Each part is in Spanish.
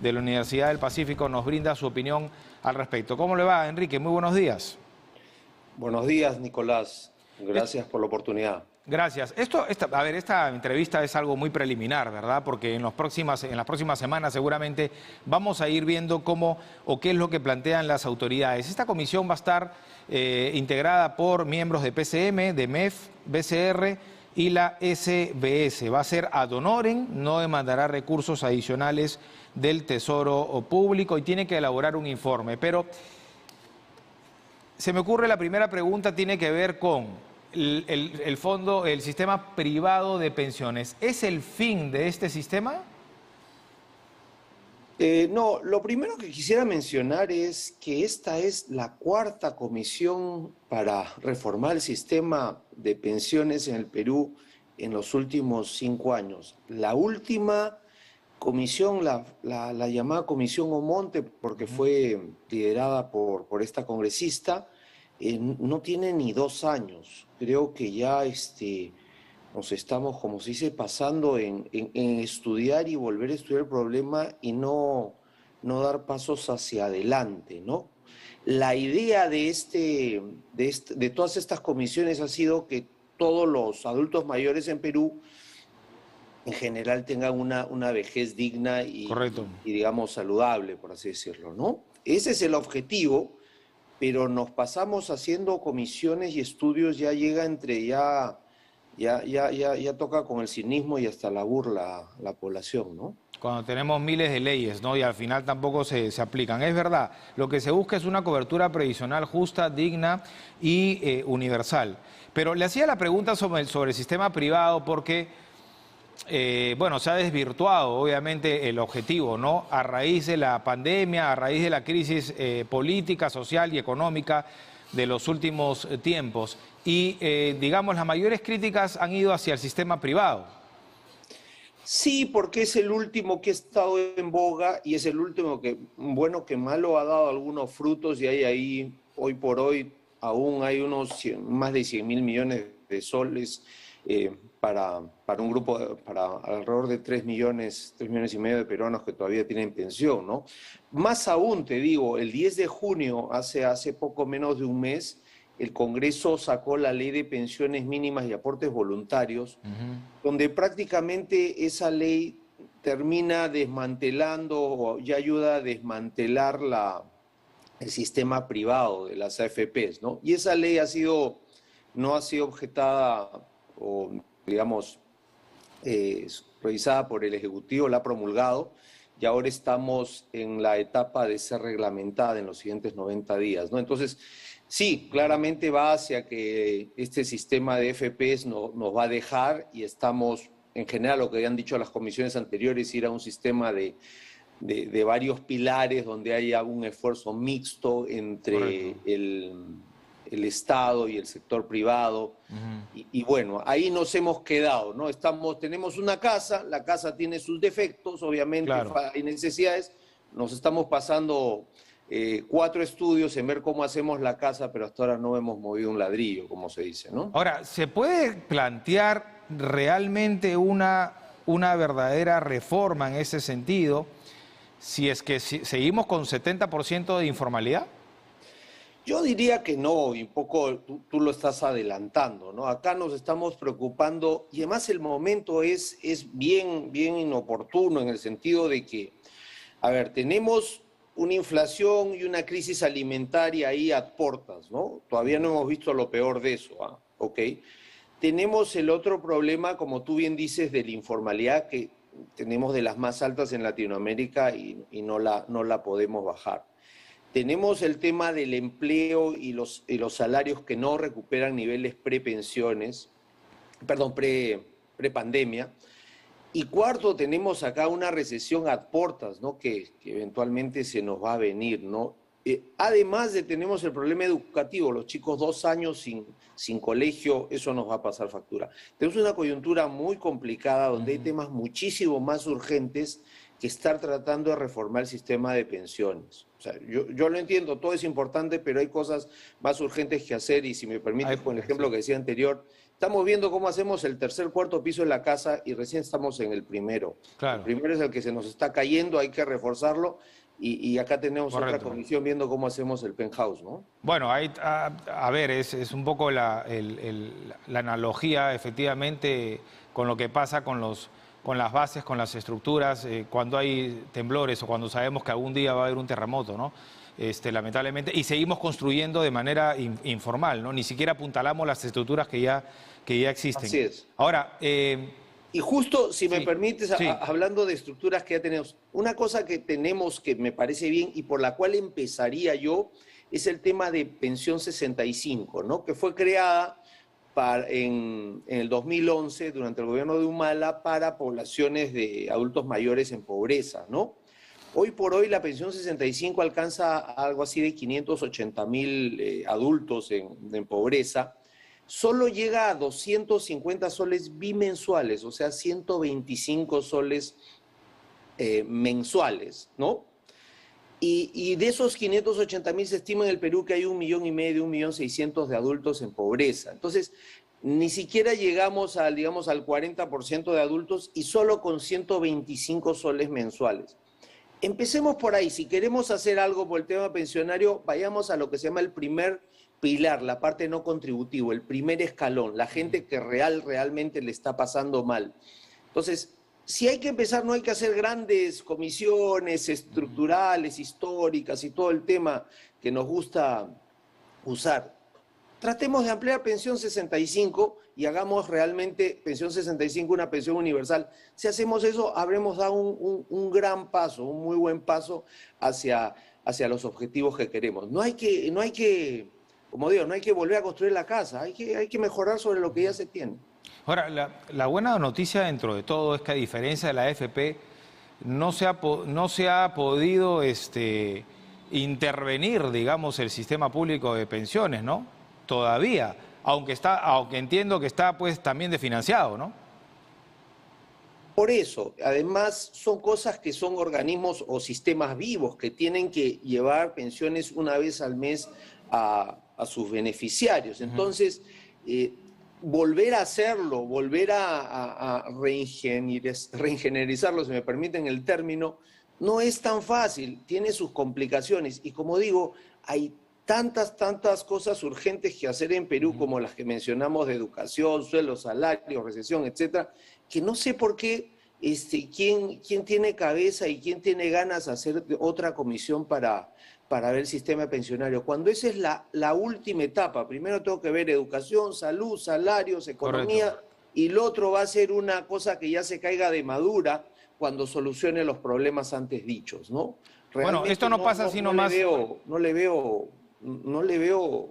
de la Universidad del Pacífico, nos brinda su opinión al respecto. ¿Cómo le va, Enrique? Muy buenos días. Buenos días, Nicolás. Gracias por la oportunidad. Gracias. Esta entrevista es algo muy preliminar, ¿verdad? Porque en las próximas semanas seguramente vamos a ir viendo cómo o qué es lo que plantean las autoridades. Esta comisión va a estar integrada por miembros de PCM, de MEF, BCR y la SBS. Va a ser ad honorem, no demandará recursos adicionales del Tesoro Público y tiene que elaborar un informe. Pero se me ocurre la primera pregunta, tiene que ver con el fondo, el sistema privado de pensiones. ¿Es el fin de este sistema? No, lo primero que quisiera mencionar es que esta es la cuarta comisión para reformar el sistema de pensiones en el Perú en los últimos 5 años. La última comisión, la llamada Comisión Omonte, porque fue liderada por esta congresista, no tiene ni 2 años. Creo que ya nos estamos, como se dice, pasando en estudiar y volver a estudiar el problema y no dar pasos hacia adelante, ¿no? La idea de todas estas comisiones ha sido que todos los adultos mayores en Perú en general tengan una vejez digna Correcto. y, digamos, saludable, por así decirlo, ¿no? Ese es el objetivo, pero nos pasamos haciendo comisiones y estudios, ya llega entre ya toca con el cinismo y hasta la burla la población, ¿no? Cuando tenemos miles de leyes, ¿no? Y al final tampoco se aplican. Es verdad, lo que se busca es una cobertura previsional justa, digna y universal. Pero le hacía la pregunta sobre el sistema privado porque, bueno, se ha desvirtuado obviamente el objetivo, ¿no? A raíz de la pandemia, a raíz de la crisis política, social y económica de los últimos tiempos. Y, digamos, las mayores críticas han ido hacia el sistema privado. Sí, porque es el último que ha estado en boga y es el último que, bueno que malo, ha dado algunos frutos y hay ahí, hoy por hoy, aún hay más de 100.000 millones de soles para un grupo, para alrededor de 3 millones y medio de peruanos que todavía tienen pensión, ¿no? Más aún, te digo, el 10 de junio, hace poco menos de un mes, el Congreso sacó la Ley de Pensiones Mínimas y Aportes Voluntarios, donde prácticamente esa ley termina desmantelando o ya ayuda a desmantelar el sistema privado de las AFPs, ¿no? Y esa ley no ha sido objetada o, digamos, revisada por el Ejecutivo, la ha promulgado, y ahora estamos en la etapa de ser reglamentada en los siguientes 90 días, ¿no? Entonces, sí, claramente va hacia que este sistema de FPs nos va a dejar y estamos, en general, lo que han dicho las comisiones anteriores, ir a un sistema de varios pilares donde haya un esfuerzo mixto entre el Estado y el sector privado. Y bueno, ahí nos hemos quedado, ¿no? Tenemos una casa, la casa tiene sus defectos, obviamente, Claro. hay necesidades, nos estamos pasando 4 estudios en ver cómo hacemos la casa, pero hasta ahora no hemos movido un ladrillo, como se dice, ¿no? Ahora, ¿se puede plantear realmente una verdadera reforma en ese sentido si es que seguimos con 70% de informalidad? Yo diría que no, y un poco tú lo estás adelantando, ¿no? Acá nos estamos preocupando, y además el momento es bien inoportuno en el sentido de que, a ver, tenemos una inflación y una crisis alimentaria ahí a portas, ¿no? Todavía no hemos visto lo peor de eso, ¿ah? ¿Ok? Tenemos el otro problema, como tú bien dices, de la informalidad, que tenemos de las más altas en Latinoamérica y no la podemos bajar. Tenemos el tema del empleo y los salarios que no recuperan niveles pre-pensiones, perdón, pre-pandemia. Y cuarto, tenemos acá una recesión ad portas, ¿no? Que eventualmente se nos va a venir, ¿no? Además tenemos el problema educativo, los chicos 2 años sin colegio, eso nos va a pasar factura. Tenemos una coyuntura muy complicada donde hay temas muchísimo más urgentes que estar tratando de reformar el sistema de pensiones. O sea, yo lo entiendo, todo es importante, pero hay cosas más urgentes que hacer y si me permites, con el ejemplo que decía anterior, Estamos viendo cómo hacemos el tercer, cuarto piso de la casa y recién estamos en el primero. Claro. El primero es el que se nos está cayendo, hay que reforzarlo y acá tenemos Correcto. otra comisión viendo cómo hacemos el penthouse, ¿no? Bueno, a ver, es un poco la analogía, efectivamente, con lo que pasa con las bases, con las estructuras, cuando hay temblores o cuando sabemos que algún día va a haber un terremoto, ¿no? Lamentablemente, y seguimos construyendo de manera informal, ¿no? Ni siquiera apuntalamos las estructuras que ya existen. Así es. Ahora, y justo, si me sí, permites, sí. hablando de estructuras que ya tenemos, una cosa que tenemos que me parece bien y por la cual empezaría yo es el tema de pensión 65, ¿no? Que fue creada en el 2011 durante el gobierno de Humala para poblaciones de adultos mayores en pobreza, ¿no? Hoy por hoy la pensión 65 alcanza algo así de 580.000 adultos en pobreza. Solo llega a 250 soles bimensuales, o sea, 125 soles mensuales, ¿no? Y de esos 580.000 se estima en el Perú que hay 1,5 millones, 1.600.000 de adultos en pobreza. Entonces, ni siquiera llegamos al, digamos, al 40% de adultos y solo con 125 soles mensuales. Empecemos por ahí. Si queremos hacer algo por el tema pensionario, vayamos a lo que se llama el primer pilar, la parte no contributiva, el primer escalón, la gente que realmente le está pasando mal. Entonces, si hay que empezar, no hay que hacer grandes comisiones estructurales, históricas y todo el tema que nos gusta usar. Tratemos de ampliar pensión 65 y hagamos realmente pensión 65 una pensión universal. Si hacemos eso, habremos dado un gran paso, un muy buen paso hacia los objetivos que queremos. No hay que, como digo, no hay que volver a construir la casa, hay que mejorar sobre lo que ya se tiene. Ahora, la buena noticia dentro de todo es que a diferencia de la AFP, no se ha podido intervenir, digamos, el sistema público de pensiones, ¿no? Todavía, aunque entiendo que está pues también desfinanciado, ¿no? Por eso, además son cosas que son organismos o sistemas vivos que tienen que llevar pensiones una vez al mes a sus beneficiarios. Entonces, volver a hacerlo, volver a reingenierizarlo, si me permiten el término, no es tan fácil, tiene sus complicaciones. Y como digo, hay tantas cosas urgentes que hacer en Perú, como las que mencionamos de educación, sueldos, salarios, recesión, etcétera, que no sé por qué quién tiene cabeza y quién tiene ganas de hacer otra comisión para ver el sistema pensionario, cuando esa es la última etapa. Primero tengo que ver educación, salud, salarios, economía, correcto, y lo otro va a ser una cosa que ya se caiga de madura cuando solucione los problemas antes dichos, ¿no? Realmente bueno, esto no pasa así nomás. No le veo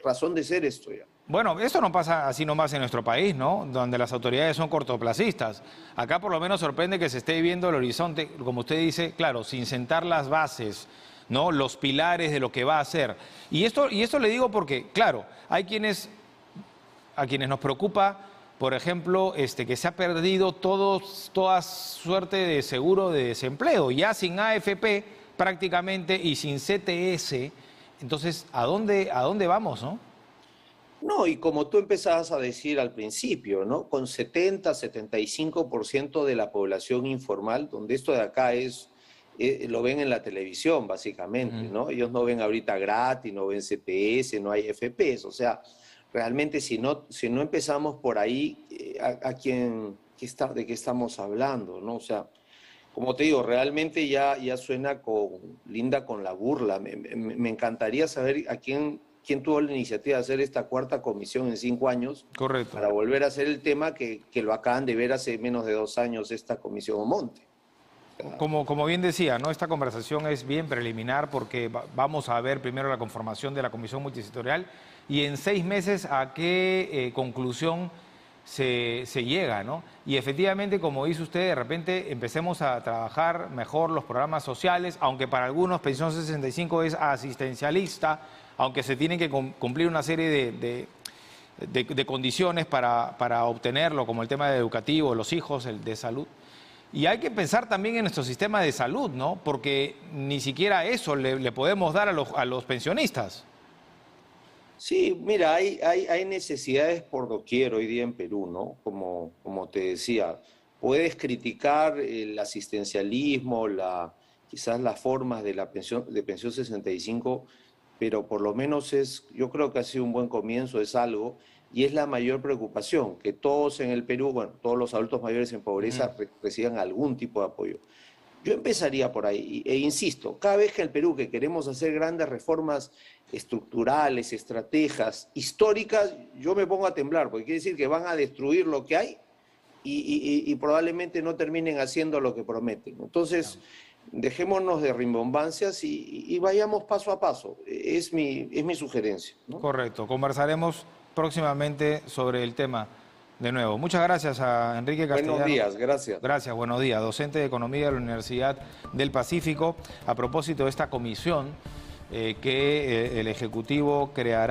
razón de ser esto ya. Bueno, esto no pasa así nomás en nuestro país, ¿no? Donde las autoridades son cortoplacistas. Acá por lo menos sorprende que se esté viendo el horizonte, como usted dice, claro, sin sentar las bases, ¿no? Los pilares de lo que va a hacer. Y esto le digo porque, claro, hay a quienes nos preocupa, por ejemplo, que se ha perdido toda suerte de seguro de desempleo, ya sin AFP prácticamente y sin CTS. Entonces, ¿a dónde vamos, no? No, y como tú empezabas a decir al principio, ¿no? Con 75% de la población informal, donde esto de acá lo ven en la televisión, básicamente, ¿no? Ellos no ven ahorita gratis, no ven CTS, no hay FPs, o sea, realmente si no empezamos por ahí, ¿de qué estamos hablando, no? O sea, como te digo, realmente ya suena linda con la burla. Me encantaría saber quién tuvo la iniciativa de hacer esta cuarta comisión en 5 años. Correcto. Para volver a hacer el tema que lo acaban de ver hace menos de 2 años esta comisión Omonte. Como bien decía, ¿no? Esta conversación es bien preliminar porque vamos a ver primero la conformación de la comisión multisectorial y en 6 meses a qué conclusión se llega, ¿no? Y efectivamente, como dice usted, de repente empecemos a trabajar mejor los programas sociales, aunque para algunos pensión 65 es asistencialista, aunque se tienen que cumplir una serie de condiciones para obtenerlo, como el tema educativo, los hijos, el de salud. Y hay que pensar también en nuestro sistema de salud, ¿no? Porque ni siquiera eso le podemos dar a los pensionistas. Sí, mira, hay necesidades por doquier hoy día en Perú, ¿no? Como te decía, puedes criticar el asistencialismo, quizás las formas de la pensión 65, pero por lo menos yo creo que ha sido un buen comienzo, es algo, y es la mayor preocupación, que todos en el Perú, bueno, todos los adultos mayores en Ujú. pobreza reciban algún tipo de apoyo. Yo empezaría por ahí, e insisto, cada vez que en el Perú que queremos hacer grandes reformas estructurales, estrategias, históricas, yo me pongo a temblar, porque quiere decir que van a destruir lo que hay y probablemente no terminen haciendo lo que prometen. Entonces, dejémonos de rimbombancias y vayamos paso a paso. Es mi sugerencia, ¿no? Correcto, conversaremos próximamente sobre el tema de nuevo. Muchas gracias a Enrique Buenos Castellanos. días, gracias. Gracias, buenos días. Docente de Economía de la Universidad del Pacífico. A propósito de esta comisión que el Ejecutivo creará.